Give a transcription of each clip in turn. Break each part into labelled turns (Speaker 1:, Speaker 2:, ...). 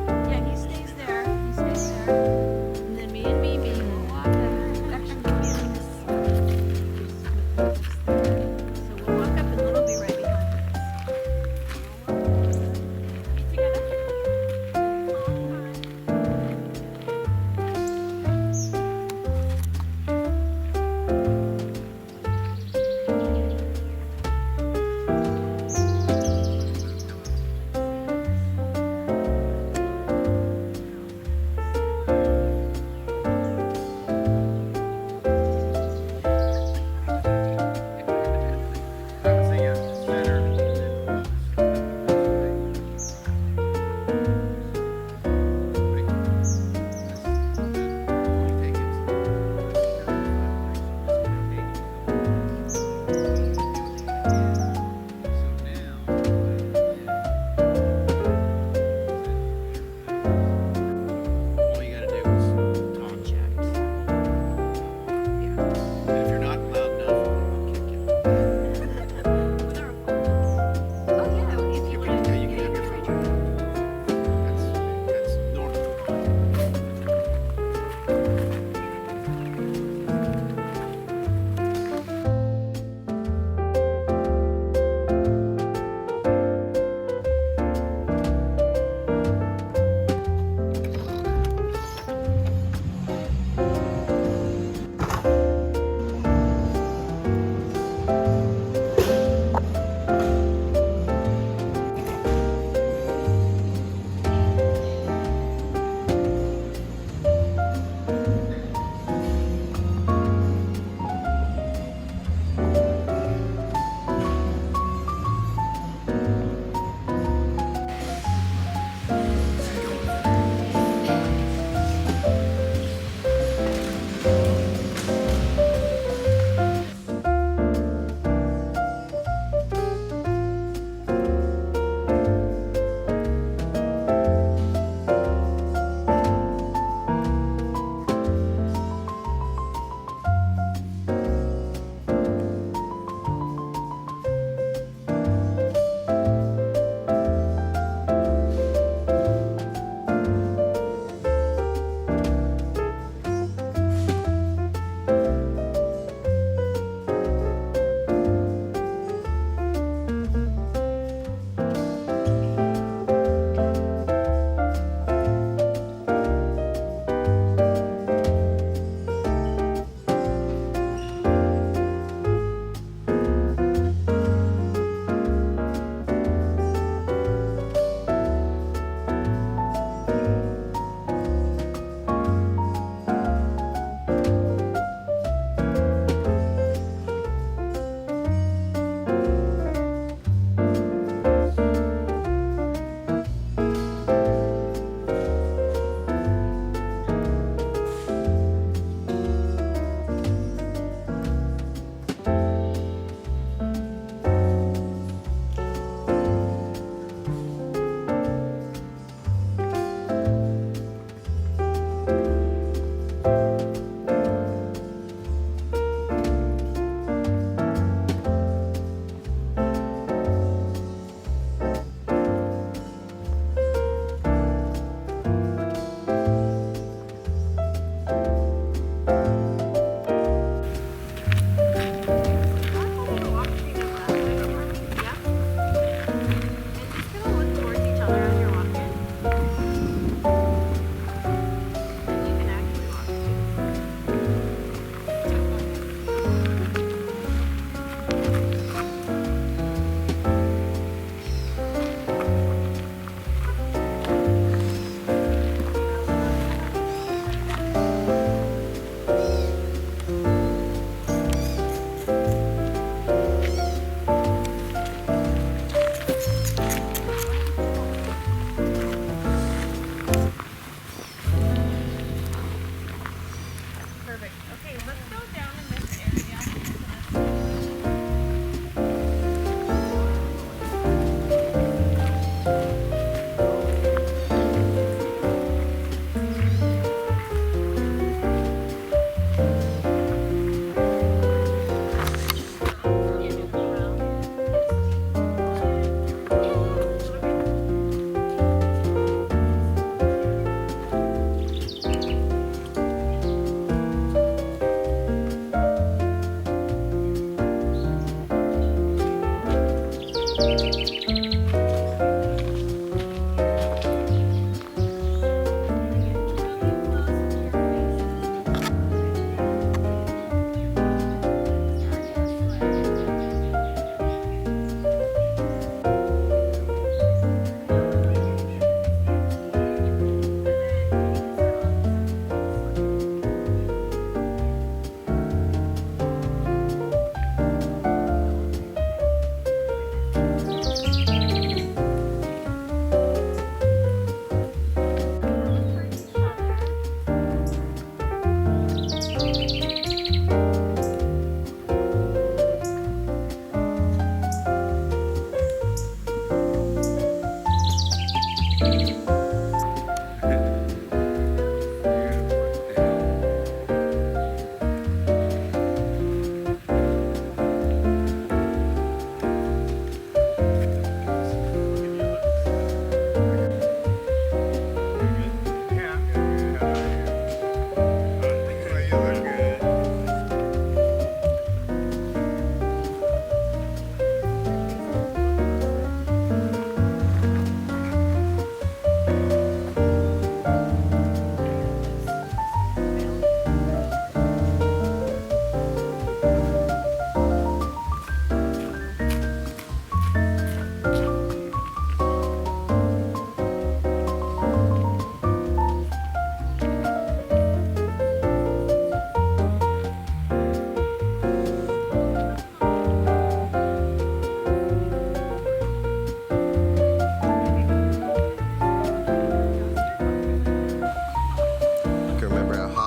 Speaker 1: Yeah, he stays there. He stays there.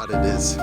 Speaker 1: hot it is.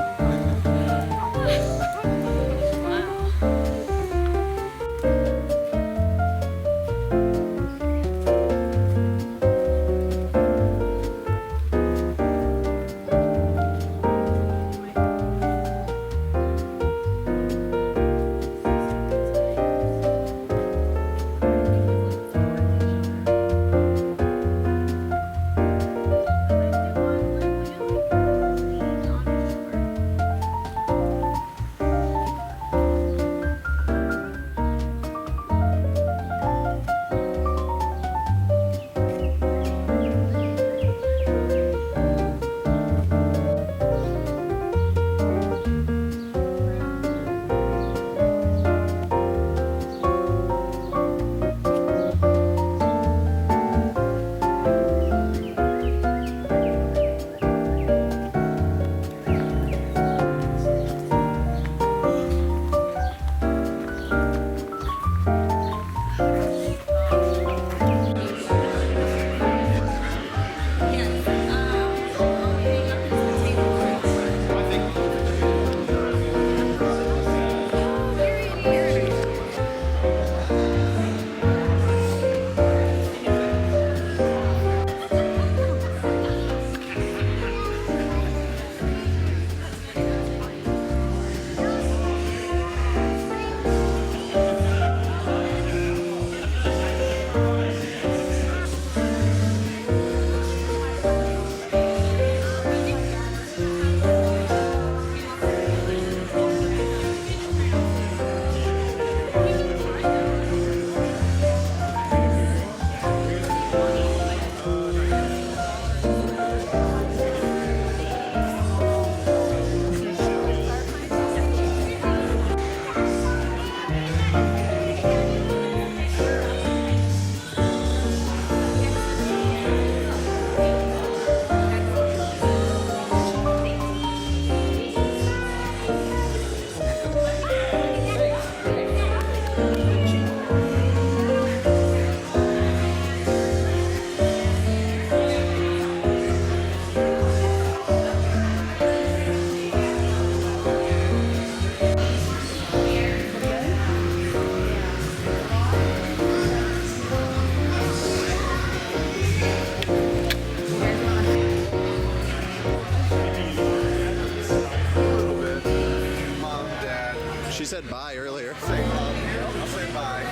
Speaker 1: She said bye earlier.
Speaker 2: Say mom. I'll say bye.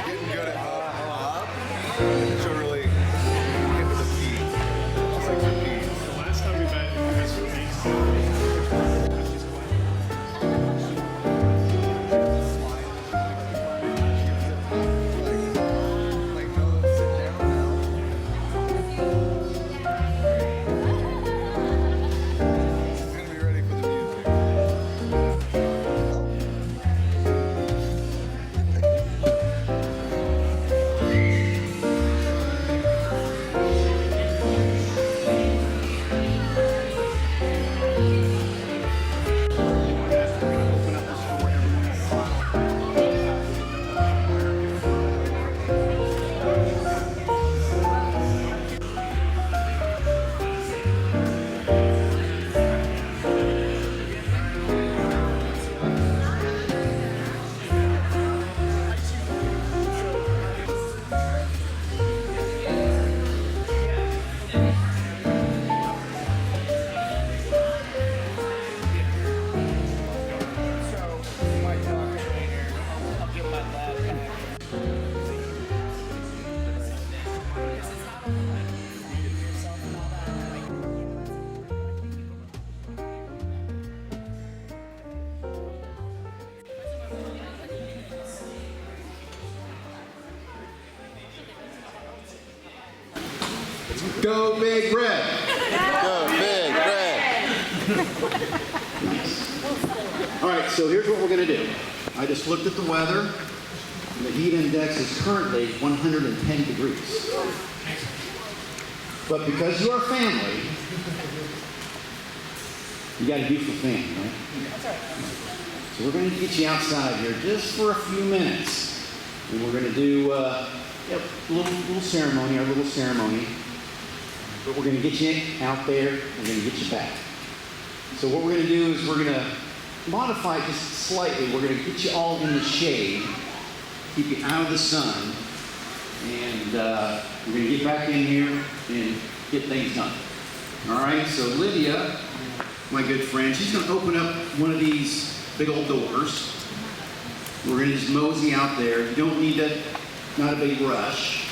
Speaker 2: Getting good at up. She'll really get to the feet. Just like her feet.
Speaker 3: The last time we met, you guys were
Speaker 2: Like, no, sit down now. She's gonna be ready for the music.
Speaker 4: Go Big Red!
Speaker 1: Go Big Red!
Speaker 4: All right, so here's what we're going to do. I just looked at the weather. The heat index is currently 110 degrees. But because you are family, you got to do for family, right? That's right. So we're going to get you outside here just for a few minutes. And we're going to do a little ceremony, our little ceremony. but we're going to get you out there. We're going to get you back. So what we're going to do is we're going to modify it just slightly. We're going to get you all in the shade, keep you out of the sun, and we're going to get back in here and get things done. All right, so Lydia, my good friend, she's going to open up one of these big old doors. We're going to just mosey out there. You don't need to, not a big rush,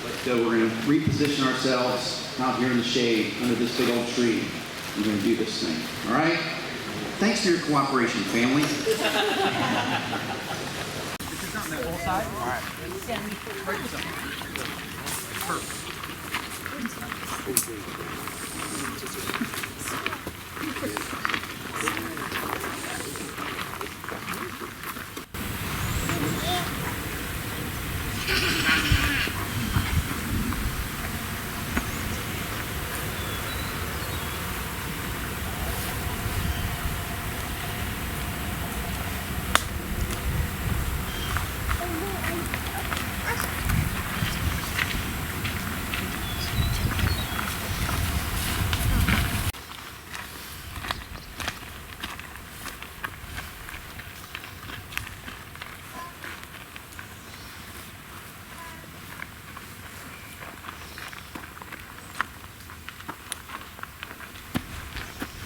Speaker 4: but we're going to reposition ourselves out here in the shade under this big old tree. We're going to do this thing. All right? Thanks for your cooperation, family. This is on that whole side? All right. Break this up. Perfect.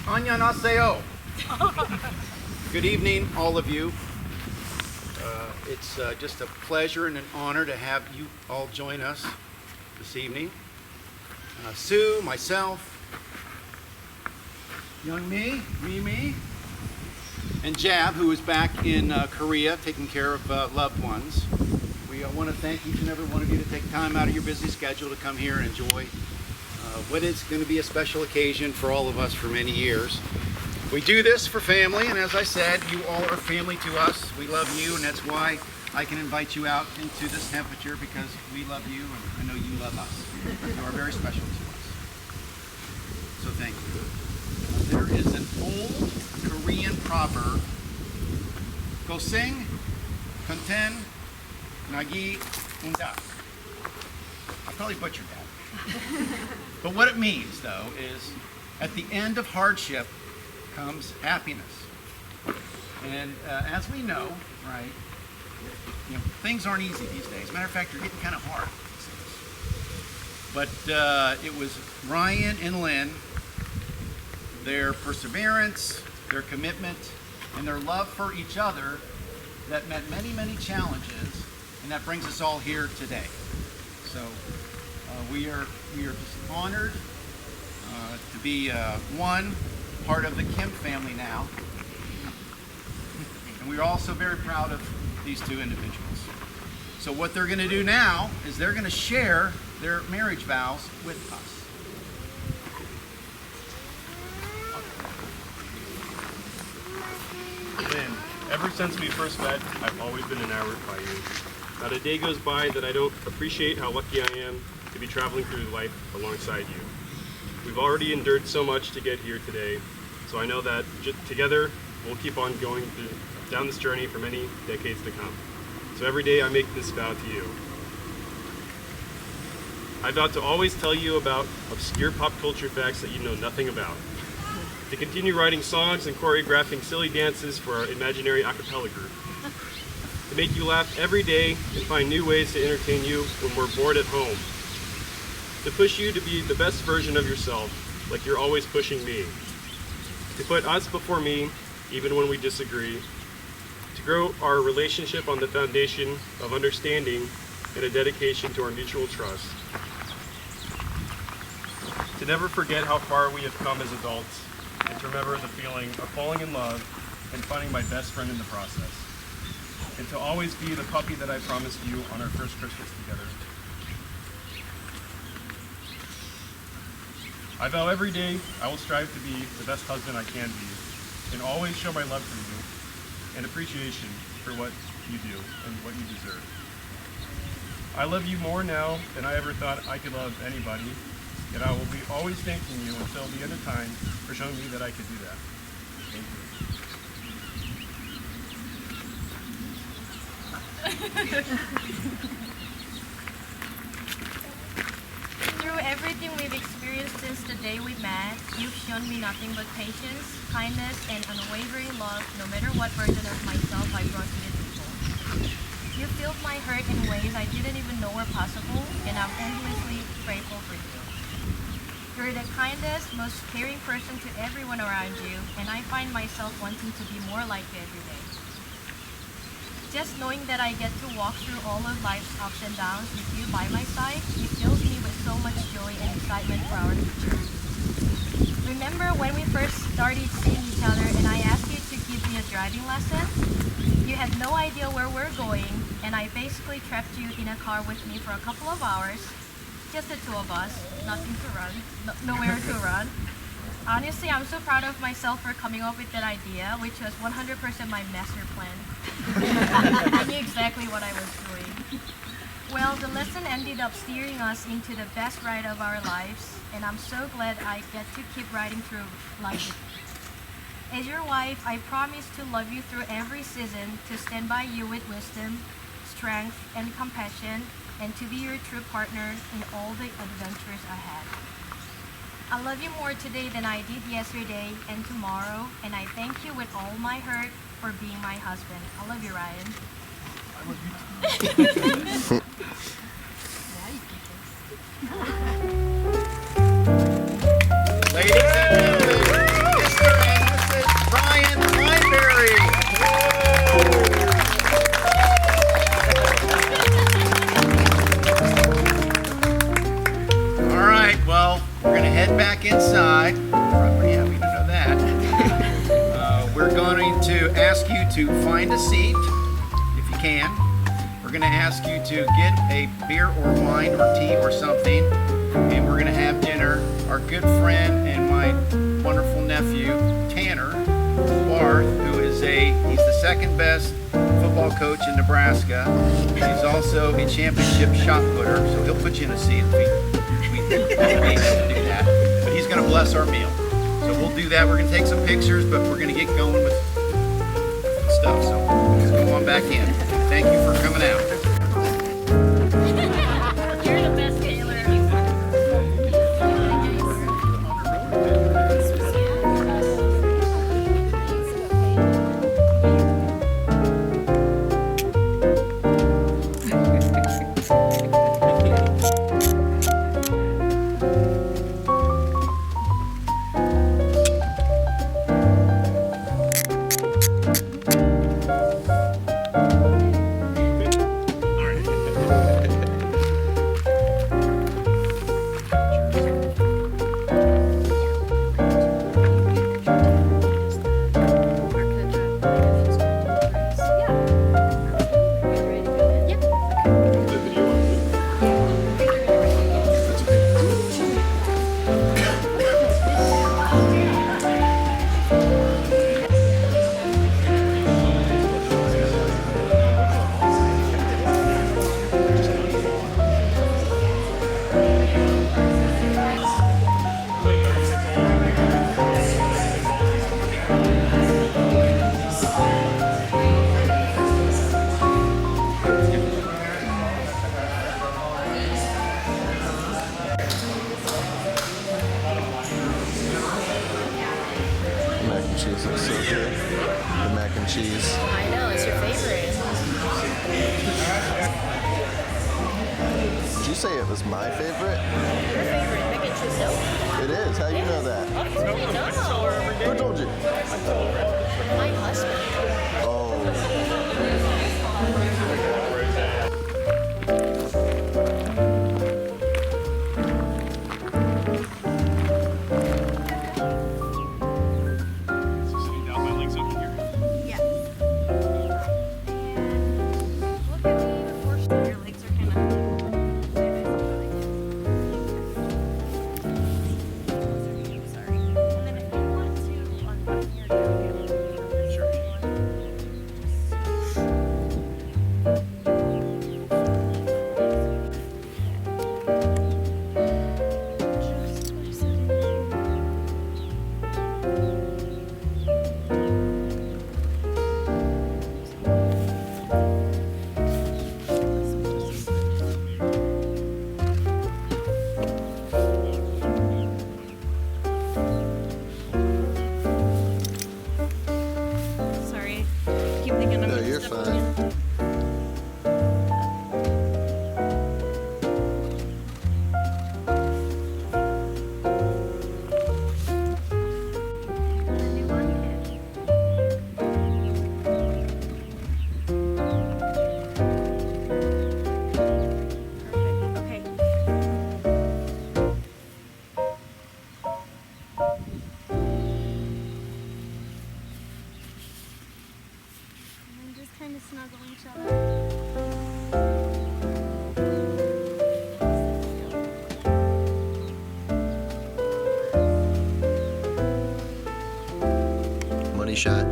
Speaker 4: Annyeonghaseyo. Good evening, all of you. It's just a pleasure and an honor to have you all join us this evening. Sue, myself, young Mimi, and Jab, who is back in Korea taking care of loved ones. We want to thank each and every one of you to take time out of your busy schedule to come here and enjoy what is going to be a special occasion for all of us for many years. We do this for family, and as I said, you all are family to us. We love you, and that's why I can invite you out into this temperature, because we love you, and I know you love us. You are very special to us. So thank you. There is an old Korean proverb, Goseng, Konten, Nagi, Unda. I probably butchered that. But what it means, though, is at the end of hardship comes happiness. And as we know, right, things aren't easy these days. Matter of fact, they're getting kind of hard these days. But it was Ryan and Lynn, their perseverance, their commitment, and their love for each other that met many, many challenges, and that brings us all here today. So we are just honored to be one part of the Kim family now, and we're also very proud of these two individuals. So what they're going to do now is they're going to share their marriage vows with us.
Speaker 3: Lynn, ever since we first met, I've always been enamored by you. Not a day goes by that I don't appreciate how lucky I am to be traveling through life alongside you. We've already endured so much to get here today, so I know that together we'll keep on going down this journey for many decades to come. So every day I make this vow to you. I vow to always tell you about obscure pop culture facts that you know nothing about. To continue writing songs and choreographing silly dances for our imaginary a cappella group. To make you laugh every day and find new ways to entertain you when we're bored at home. To push you to be the best version of yourself, like you're always pushing me. To put us before me, even when we disagree. To grow our relationship on the foundation of understanding and a dedication to our mutual trust. To never forget how far we have come as adults, and to remember the feeling of falling in love and finding my best friend in the process. And to always be the puppy that I promised you on our first Christmas together. I vow every day I will strive to be the best husband I can be, and always show my love for you and appreciation for what you do and what you deserve. I love you more now than I ever thought I could love anybody, and I will be always thanking you until the end of time for showing me that I could do that. Thank you.
Speaker 5: You're Through everything we've experienced since the day we met, you've shown me nothing but patience, kindness, and unwavering love no matter what version of myself I brought to the table. You filled my hurt in ways I didn't even know were possible, and I'm endlessly grateful for you. You're the kindest, most caring person to everyone around you, and I find myself wanting to be more like you every day. Just knowing that I get to walk through all of life's ups and downs with you by my side, it fills me with so much joy and excitement for our future. Remember when we first started seeing each other and I asked you to give me a driving lesson? You had no idea where we're going, and I basically trapped you in a car with me for a couple of hours. Just the two of us, nothing to run, nowhere to run. Honestly, I'm so proud of myself for coming up with that idea, which was 100% my master plan. I knew exactly what I was doing. Well, the lesson ended up steering us into the best ride of our lives, and I'm so glad I get to keep riding through life with you. As your wife, I promise to love you through every season, to stand by you with wisdom, strength, and compassion, and to be your true partner in all the adventures ahead. I love you more today than I did yesterday and tomorrow, and I thank you with all my heart for being my husband. I love you, Ryan.
Speaker 4: Ladies and gentlemen, Mr. and Mrs. Ryan Lineberry. All right, well, we're going to head back inside. We're pretty happy to know that. We're going to ask you to find a seat, if you can. We're going to ask you to get a beer or wine or tea or something, and we're going to have dinner. Our good friend and my wonderful nephew, Tanner Barth, who is he's the second best football coach in Nebraska. He's also a championship shot putter, so he'll put you in a seat if we be able to do that. But he's going to bless our meal. So we'll do that. We're going to take some pictures, but we're going to get going with stuff. So let's go on back in. Thank you for coming out.
Speaker 5: You're the best, Taylor.
Speaker 1: Mac and cheese looks so good. The mac and cheese.
Speaker 5: I know, it's your favorite.
Speaker 1: Did you say it was my favorite?
Speaker 5: Your favorite mac and cheese dough?
Speaker 1: It is. How do you know that?
Speaker 5: No,
Speaker 1: Who told you?
Speaker 5: my husband.
Speaker 1: Oh.
Speaker 3: Sitting down, my legs open here.
Speaker 5: Yeah. Look at me before your legs are kind of. Sorry. And then if you want to unbutton your jacket,
Speaker 3: Sure.
Speaker 5: just snuggle each other.
Speaker 1: Money shot.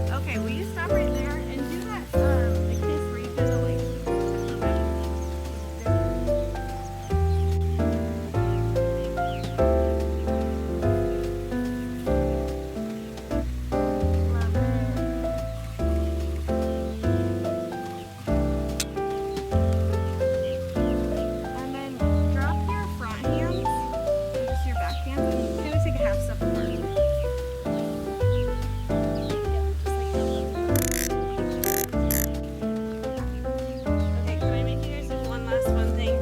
Speaker 5: Okay, will you stop right there and do that the kiss where you kind of like and then drop your front hands and just your back hands and kind of take a half step apart. Okay, can I make you guys do one last fun thing?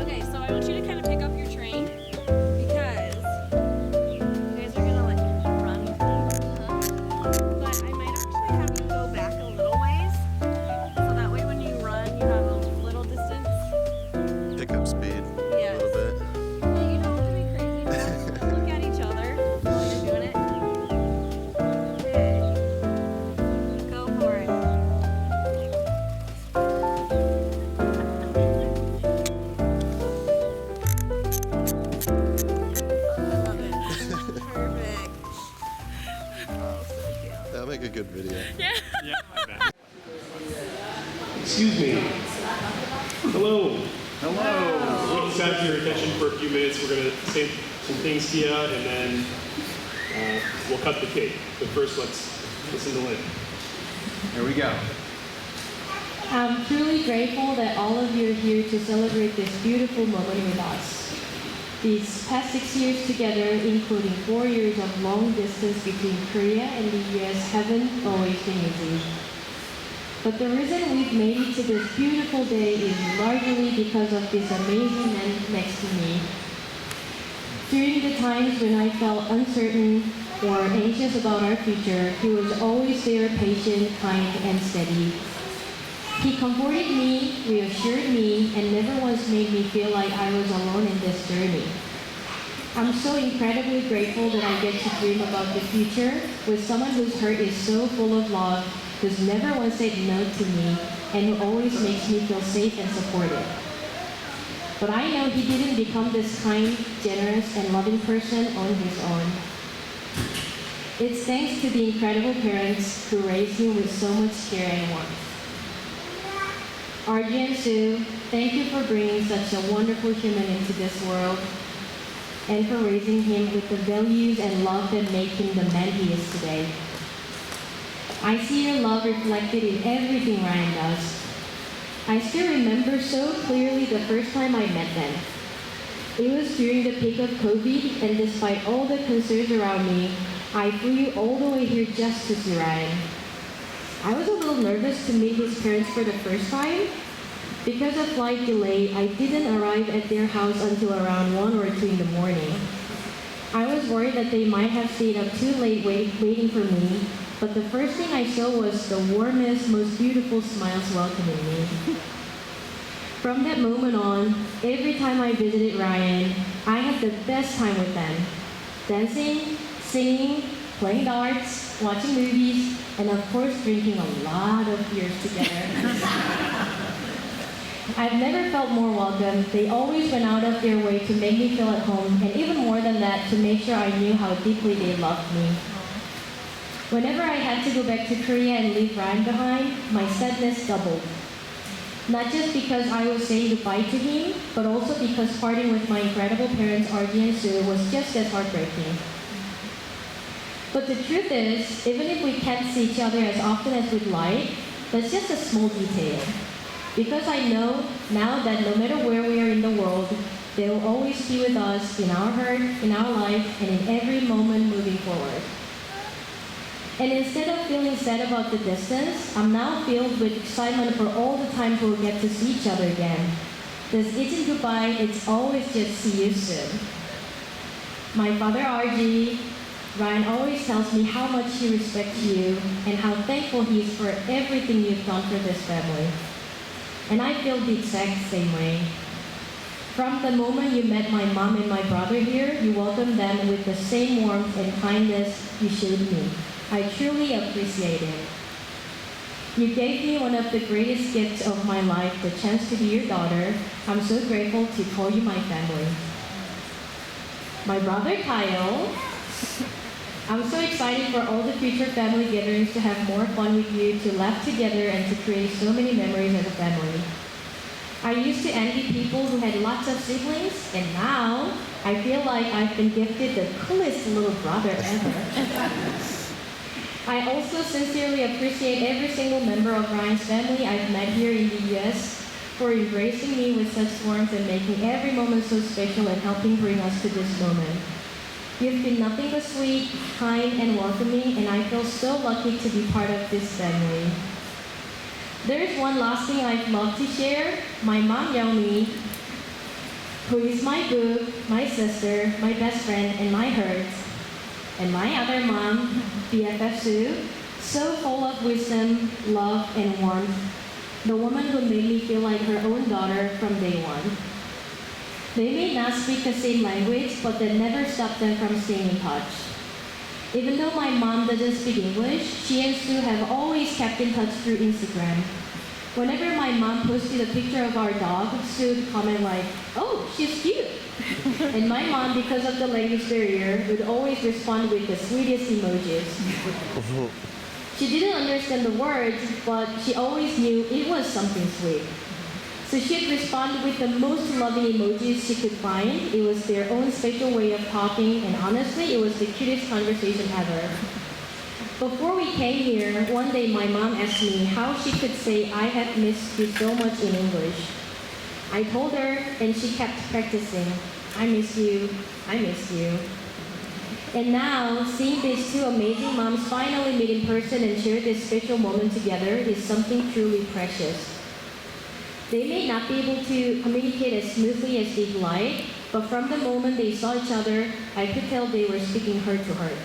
Speaker 5: Okay, so I want you to kind of pick up your train because you guys are gonna like run with me. But I might actually have you go back a little ways. So that way when you run you have a little distance.
Speaker 1: Pick up speed
Speaker 5: Yes.
Speaker 1: a little bit.
Speaker 5: Yeah, you don't have to be crazy. Just look at each other while you're doing it. Okay. Go for it. Perfect. Oh, so cute.
Speaker 1: That'll make a good video.
Speaker 3: Yeah, I bet. Excuse me. Hello. Hello. We'll just have your attention for a few minutes. We're going to say some things to you, and then we'll cut the cake. But first, let's listen to Lynn.
Speaker 4: Here we go.
Speaker 6: I'm truly grateful that all of you are here to celebrate this beautiful moment with us. These past 6 years together, including 4 years of long distance between Korea and the US, haven't always been easy. But the reason we've made it to this beautiful day is largely because of this amazing man next to me. During the times when I felt uncertain or anxious about our future, he was always there, patient, kind, and steady. He comforted me, reassured me, and never once made me feel like I was alone in this journey. I'm so incredibly grateful that I get to dream about the future with someone whose heart is so full of love, who's never once said no to me, and who always makes me feel safe and supported. But I know he didn't become this kind, generous, and loving person on his own. It's thanks to the incredible parents who raised me with so much care and warmth. RJ and Sue, thank you for bringing such a wonderful human into this world and for raising him with the values and love that make him the man he is today. I see your love reflected in everything Ryan does. I still remember so clearly the first time I met them. It was during the peak of COVID, and despite all the concerns around me, I flew all the way here just to see Ryan. I was a little nervous to meet his parents for the first time. Because of flight delay, I didn't arrive at their house until around 1 or 2 in the morning. I was worried that they might have stayed up too late waiting for me, but the first thing I saw was the warmest, most beautiful smiles welcoming me. From that moment on, every time I visited Ryan, I had the best time with them. Dancing, singing, playing darts, watching movies, and of course drinking a lot of beers together. I've never felt more welcome. They always went out of their way to make me feel at home, and even more than that, to make sure I knew how deeply they loved me. Whenever I had to go back to Korea and leave Ryan behind, my sadness doubled. Not just because I was saying goodbye to him, but also because parting with my incredible parents, RJ and Sue, was just as heartbreaking. But the truth is, even if we can't see each other as often as we'd like, that's just a small detail. Because I know now that no matter where we are in the world, they will always be with us in our heart, in our life, and in every moment moving forward. And instead of feeling sad about the distance, I'm now filled with excitement for all the times we'll get to see each other again. This isn't goodbye, it's always just see you soon. My father RG, Ryan always tells me how much he respects you and how thankful he is for everything you've done for this family. And I feel the exact same way. From the moment you met my mom and my brother here, you welcomed them with the same warmth and kindness you showed me. I truly appreciate it. You gave me one of the greatest gifts of my life, the chance to be your daughter. I'm so grateful to call you my family. My brother Kyle, I'm so excited for all the future family gatherings to have more fun with you, to laugh together, and to create so many memories as a family. I used to envy people who had lots of siblings, and now I feel like I've been gifted the coolest little brother ever. I also sincerely appreciate every single member of Ryan's family I've met here in the US for embracing me with such warmth and making every moment so special and helping bring us to this moment. You've been nothing but sweet, kind, and welcoming, and I feel so lucky to be part of this family. There's one last thing I'd love to share. My mom, Yomi, who is my boo, my sister, my best friend, and my hurt, and my other mom, BFF Sue, so full of wisdom, love, and warmth. The woman who made me feel like her own daughter from day one. They may not speak the same language, but that never stopped them from staying in touch. Even though my mom doesn't speak English, she and Sue have always kept in touch through Instagram. Whenever my mom posted a picture of our dog, Sue would comment like, "Oh, she's cute." And my mom, because of the language barrier, would always respond with the sweetest emojis. She didn't understand the words, but she always knew it was something sweet. So she'd respond with the most loving emojis she could find. It was their own special way of talking, and honestly, it was the cutest conversation ever. Before we came here, one day my mom asked me how she could say I have missed you so much in English. I told her, and she kept practicing. I miss you, I miss you. And now, seeing these two amazing moms finally meet in person and share this special moment together is something truly precious. They may not be able to communicate as smoothly as they'd like, but from the moment they saw each other, I could tell they were speaking heart to heart.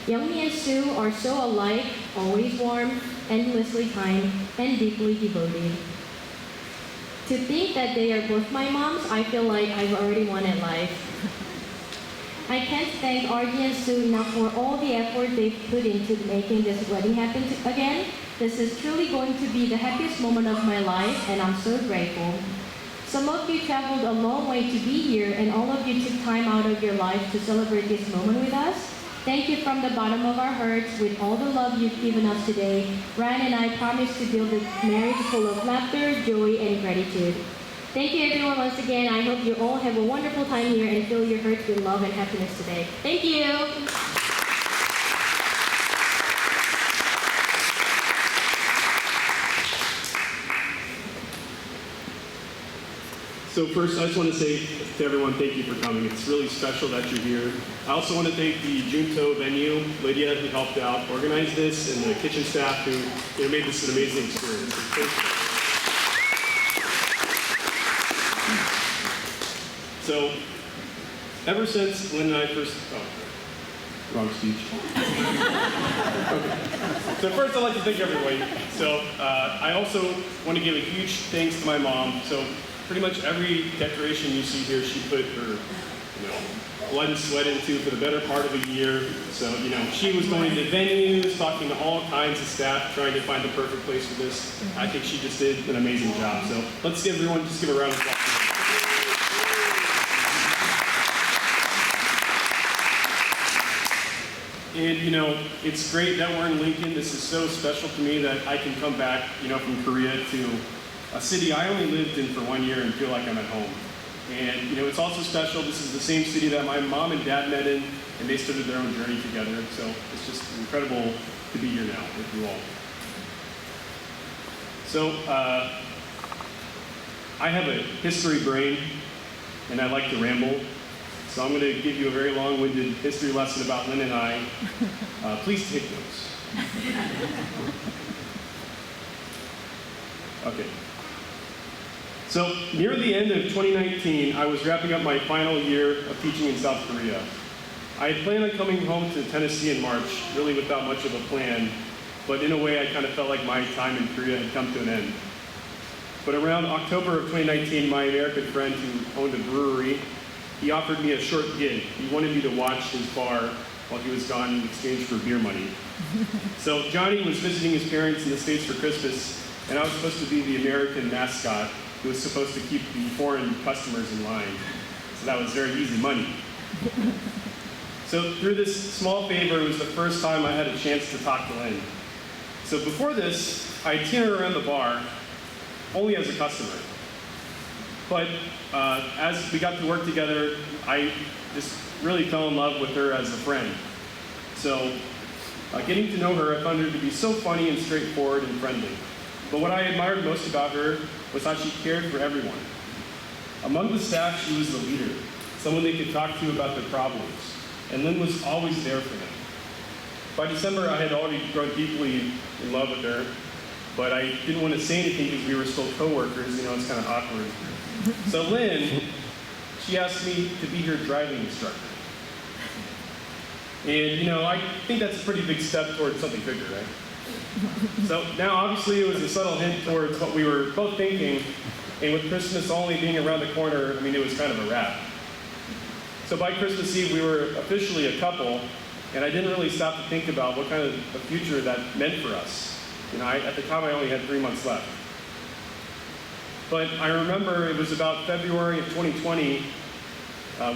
Speaker 6: Youngmi and Sue are so alike, always warm, endlessly kind, and deeply devoted. To think that they are both my moms, I feel like I've already won at life. I can't thank Archie and Sue enough for all the effort they've put into making this wedding happen again. This is truly going to be the happiest moment of my life, and I'm so grateful. Some of you traveled a long way to be here, and all of you took time out of your life to celebrate this moment with us. Thank you from the bottom of our hearts. With all the love you've given us today, Ryan and I promise to build a marriage full of laughter, joy, and gratitude. Thank you everyone once again. I hope you all have a wonderful time here and fill your hearts with love and happiness today. Thank you.
Speaker 3: So first, I just want to say to everyone, thank you for coming. It's really special that you're here. I also want to thank the Junto venue, Lydia, who helped out organize this, and the kitchen staff who made this an amazing experience. Thank you. So, ever since Lynn and I first, wrong speech. Okay. So first, I'd like to thank everybody. So I also want to give a huge thanks to my mom. So pretty much every decoration you see here, she put her, blood and sweat into for the better part of a year. So, she was going to venues, talking to all kinds of staff, trying to find the perfect place for this. I think she just did an amazing job. So let's give everyone, just give a round of applause. And, it's great that we're in Lincoln. This is so special to me that I can come back, from Korea to a city I only lived in for 1 year and feel like I'm at home. And, it's also special. This is the same city that my mom and dad met in, and they started their own journey together. So it's just incredible to be here now with you all. So I have a history brain, and I like to ramble. So I'm going to give you a very long-winded history lesson about Lynn and I. Please take notes. Okay. So near the end of 2019, I was wrapping up my final year of teaching in South Korea. I had planned on coming home to Tennessee in March, really without much of a plan, but in a way I kind of felt like my time in Korea had come to an end. But around October of 2019, my American friend who owned a brewery, he offered me a short gig. He wanted me to watch his bar while he was gone in exchange for beer money. So Johnny was visiting his parents in the States for Christmas, and I was supposed to be the American mascot who was supposed to keep the foreign customers in line. So that was very easy money. So through this small favor, it was the first time I had a chance to talk to Lynn. So before this, I'd seen her around the bar only as a customer. But as we got to work together, I just really fell in love with her as a friend. So getting to know her, I found her to be so funny and straightforward and friendly. But what I admired most about her was how she cared for everyone. Among the staff, she was the leader, someone they could talk to about their problems. And Lynn was always there for them. By December, I had already grown deeply in love with her, but I didn't want to say anything because we were still coworkers. It's kind of awkward. So Lynn, she asked me to be her driving instructor. And I think that's a pretty big step towards something bigger, right? So now obviously it was a subtle hint towards what we were both thinking, and with Christmas only being around the corner, it was kind of a wrap. So by Christmas Eve, we were officially a couple, and I didn't really stop to think about what kind of a future that meant for us. At the time I only had 3 months left. But I remember it was about February of 2020,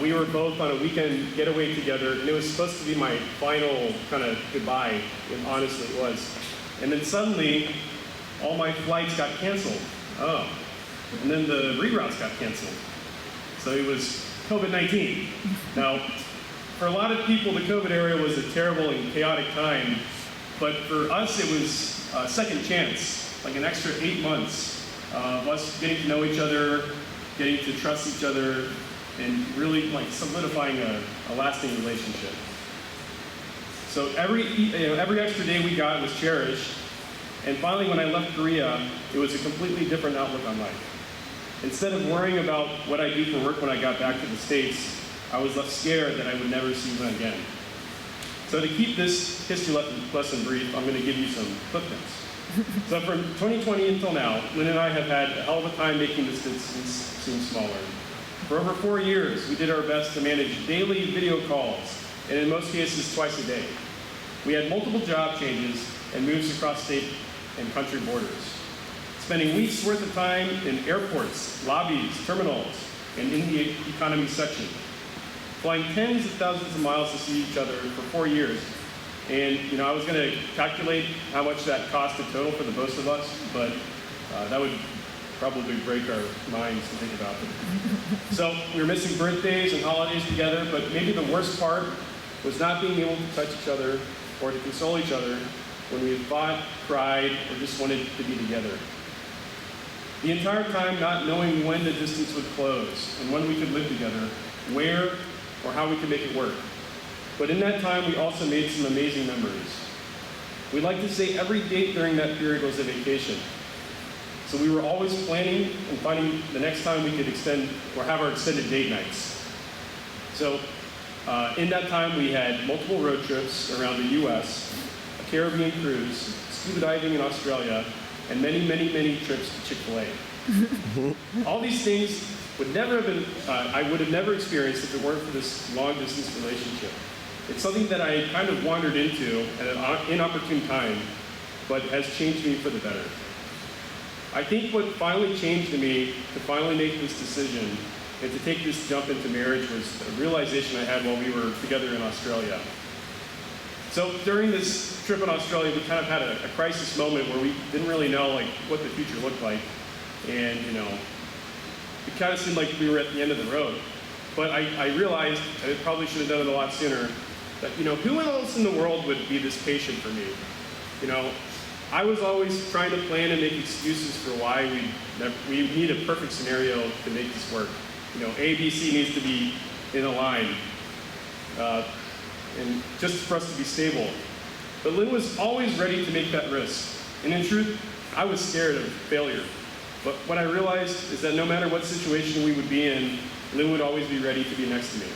Speaker 3: we were both on a weekend getaway together, and it was supposed to be my final kind of goodbye, and honestly it was. And then suddenly, all my flights got canceled. Oh. And then the reroutes got canceled. So it was COVID-19. Now, for a lot of people, the COVID era was a terrible and chaotic time, but for us, it was a second chance, like an extra 8 months of us getting to know each other, getting to trust each other, and really solidifying a lasting relationship. So every extra day we got was cherished, and finally when I left Korea, it was a completely different outlook on life. Instead of worrying about what I do for work when I got back to the States, I was left scared that I would never see Lynn again. So to keep this history lesson brief, I'm going to give you some clip notes. So from 2020 until now, Lynn and I have had a hell of a time making this distance seem smaller. For over 4 years, we did our best to manage daily video calls, and in most cases, twice a day. We had multiple job changes and moves across state and country borders. Spending weeks worth of time in airports, lobbies, terminals, and in the economy section. Flying tens of thousands of miles to see each other for 4 years. And I was going to calculate how much that cost in total for the both of us, but that would probably break our minds to think about it. So we were missing birthdays and holidays together, but maybe the worst part was not being able to touch each other or to console each other when we had fought, cried, or just wanted to be together. The entire time not knowing when the distance would close and when we could live together, where or how we could make it work. But in that time, we also made some amazing memories. We like to say every date during that period was a vacation. So we were always planning and finding the next time we could extend or have our extended date nights. So in that time, we had multiple road trips around the US, a Caribbean cruise, scuba diving in Australia, and many, many, many trips to Chick-fil-A. All these things would never have been, I would have never experienced if it weren't for this long-distance relationship. It's something that I kind of wandered into at an inopportune time, but has changed me for the better. I think what finally changed in me to finally make this decision and to take this jump into marriage was a realization I had while we were together in Australia. So during this trip in Australia, we kind of had a crisis moment where we didn't really know what the future looked like. And it kind of seemed like we were at the end of the road. But I realized, and I probably should have done it a lot sooner, that who else in the world would be this patient for me? I was always trying to plan and make excuses for why we need a perfect scenario to make this work. A, B, C needs to be in a line. And just for us to be stable. But Lynn was always ready to make that risk. And in truth, I was scared of failure. But what I realized is that no matter what situation we would be in, Lynn would always be ready to be next to me.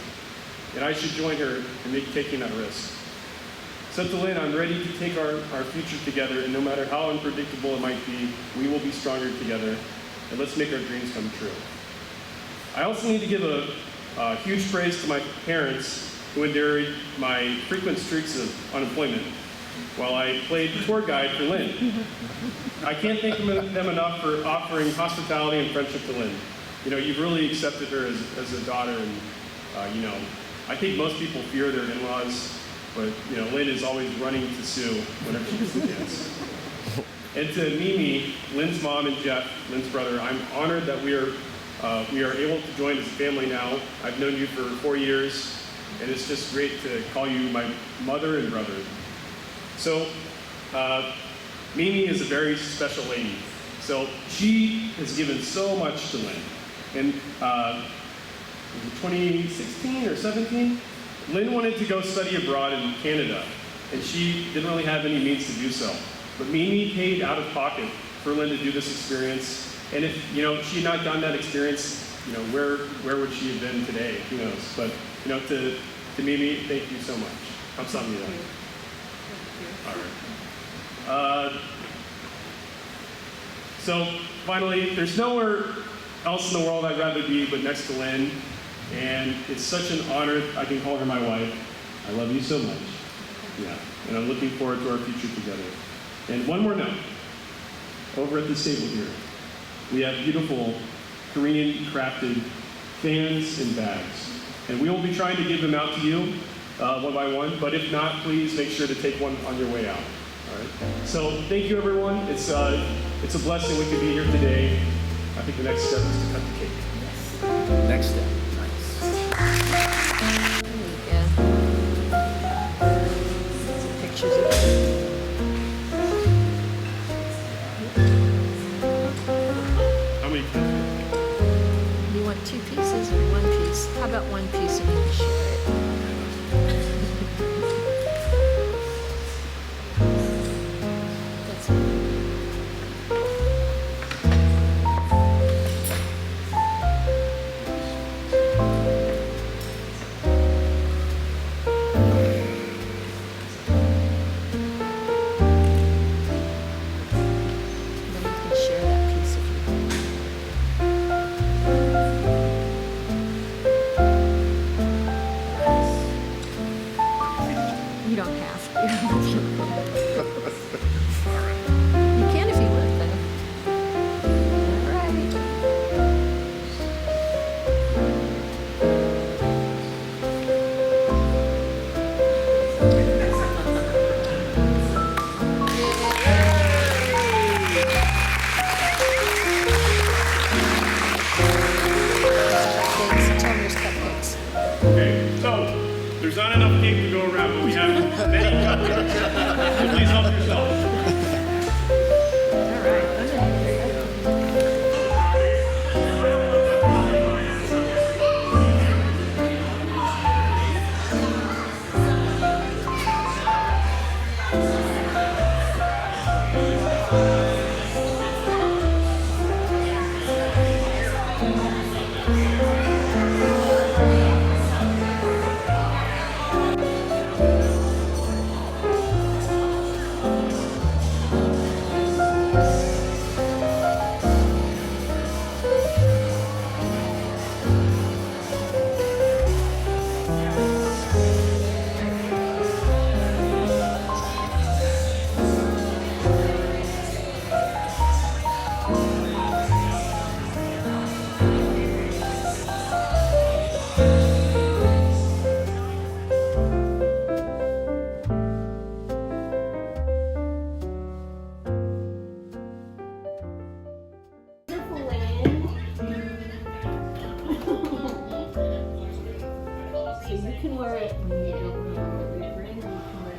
Speaker 3: And I should join her in taking that risk. So to Lynn, I'm ready to take our future together, and no matter how unpredictable it might be, we will be stronger together. and let's make our dreams come true. I also need to give a huge praise to my parents who endured my frequent streaks of unemployment while I played tour guide for Lynn. I can't thank them enough for offering hospitality and friendship to Lynn. You know, you've really accepted her as a daughter, and you know, I think most people fear their in-laws, but you know, Lynn is always running to Sue whenever she gets a chance. And to Mimi, Lynn's mom, and Jeff, Lynn's brother, I'm honored that we are able to join as a family now. I've known you for 4 years, and it's just great to call you my mother and brother. So, Mimi is a very special lady. So she has given so much to Lynn. And in 2016 or 17, Lynn wanted to go study abroad in Canada, and she didn't really have any means to do so. But Mimi paid out of pocket for Lynn to do this experience. And if she had not done that experience, where would she have been today? Who knows? But to Mimi, thank you so much. I'm sorry that. All right. So finally, there's nowhere else in the world I'd rather be but next to Lynn, and it's such an honor I can call her my wife. I love you so much. Yeah, and I'm looking forward to our future together. And one more note. Over at this table here, we have beautiful Korean-crafted fans and bags. And we will be trying to give them out to you one by one, but if not, please make sure to take one on your way out. All right? So thank you, everyone. It's a blessing we could be here today. I think the next step is to cut the cake.
Speaker 7: Yes. Next step. Nice.
Speaker 8: Yeah. Some pictures of it.
Speaker 3: How many pieces?
Speaker 8: You want 2 pieces or 1 piece? How about 1 piece and you can share it? That's it. Then you can share that piece if you want. You don't have to. You can if you want, though. All right. Cupcakes. Tell them there's cupcakes.
Speaker 3: Okay, so there's not enough cake to go around, but we have many cupcakes. So please help yourself.
Speaker 8: All right.
Speaker 6: So you can wear it when you don't remember your ring, or you can wear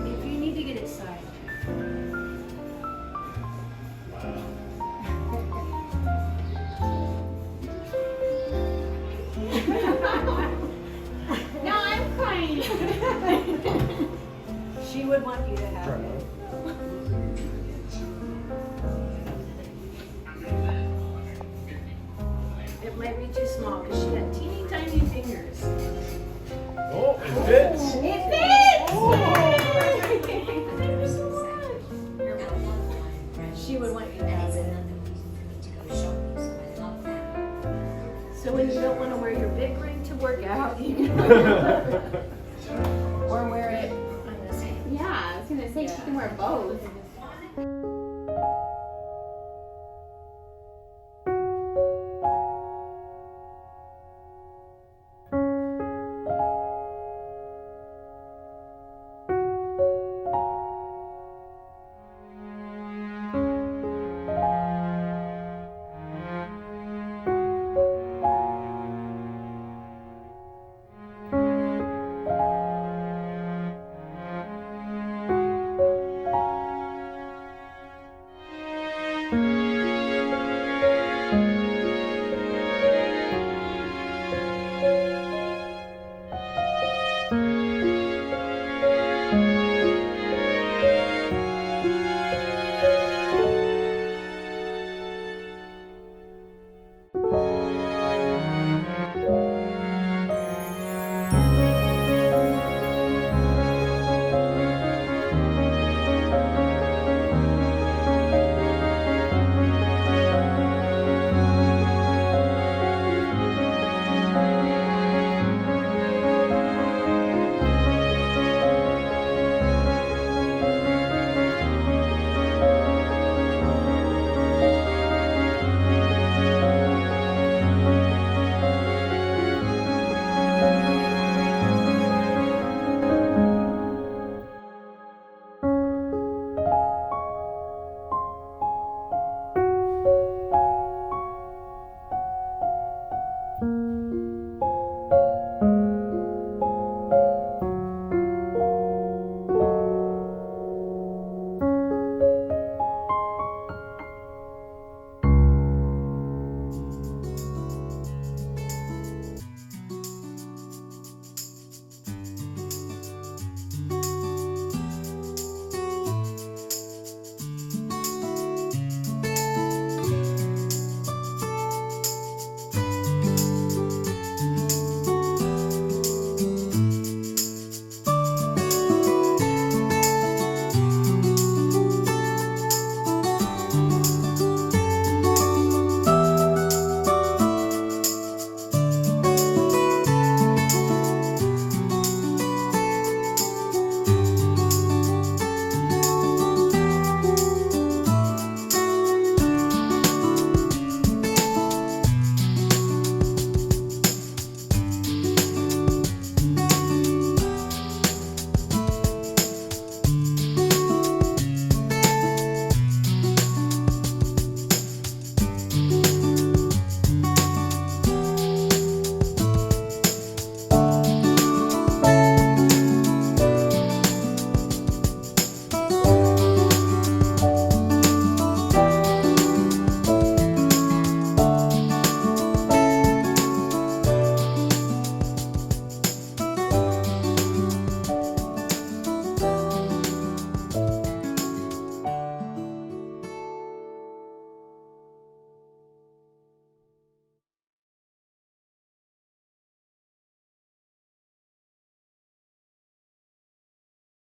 Speaker 6: it if you need to get it signed. No, I'm crying. She would want you to have it. It might be too small because she had teeny tiny fingers.
Speaker 3: Oh, it fits.
Speaker 6: It fits! She would want you to have it.
Speaker 9: think she can wear both.